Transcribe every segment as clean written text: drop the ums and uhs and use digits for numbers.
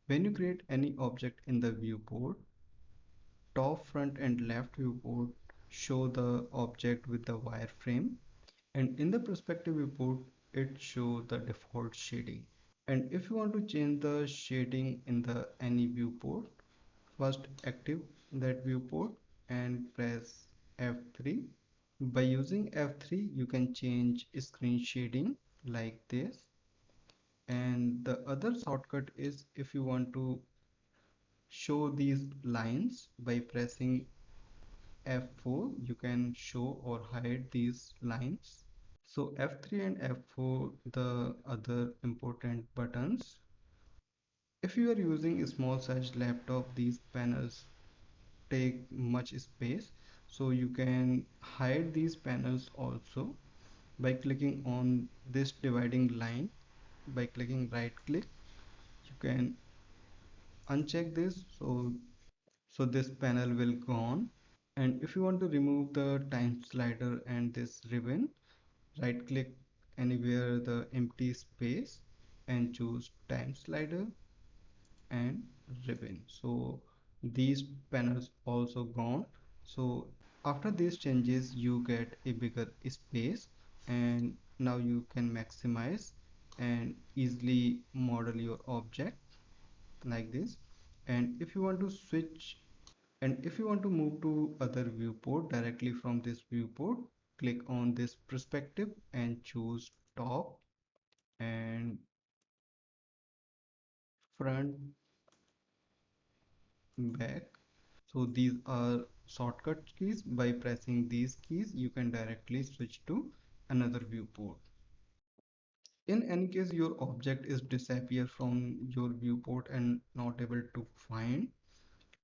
When you create any object in the viewport, top, front and left viewport show the object with the wireframe, and in the perspective viewport it show the default shading. And if you want to change the shading in the any viewport, first active that viewport and press F3. By using F3 you can change screen shading like this. And the other shortcut is, if you want to show these lines, by pressing F4 you can show or hide these lines. So F3 and F4 the other important buttons. If you are using a small size laptop, these panels take much space, so you can hide these panels also by clicking on this dividing line. By clicking right click you can uncheck this, so this panel will gone. And if you want to remove the time slider and this ribbon, right click anywhere the empty space and choose time slider and ribbon. So these panels also gone. So after these changes you get a bigger space, and now you can maximize and easily model your object like this. And if you want to switch, and if you want to move to other viewport directly from this viewport, click on this perspective and choose top and front, back. So these are shortcut keys. By pressing these keys you can directly switch to another viewport. In any case your object is disappear from your viewport and not able to find,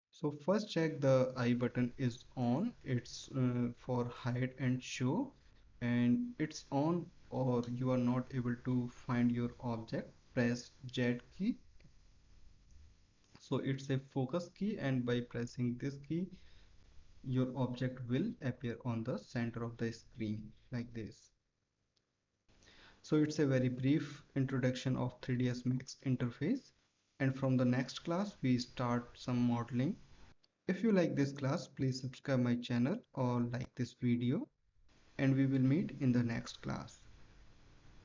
so first check the I button is on. It's for hide and show, and it's on, or you are not able to find your object, press Z key. So it's a focus key, and by pressing this key your object will appear on the center of the screen like this. So it's a very brief introduction of 3ds Max interface, and from the next class we start some modeling. If you like this class, please subscribe my channel or like this video, and we will meet in the next class.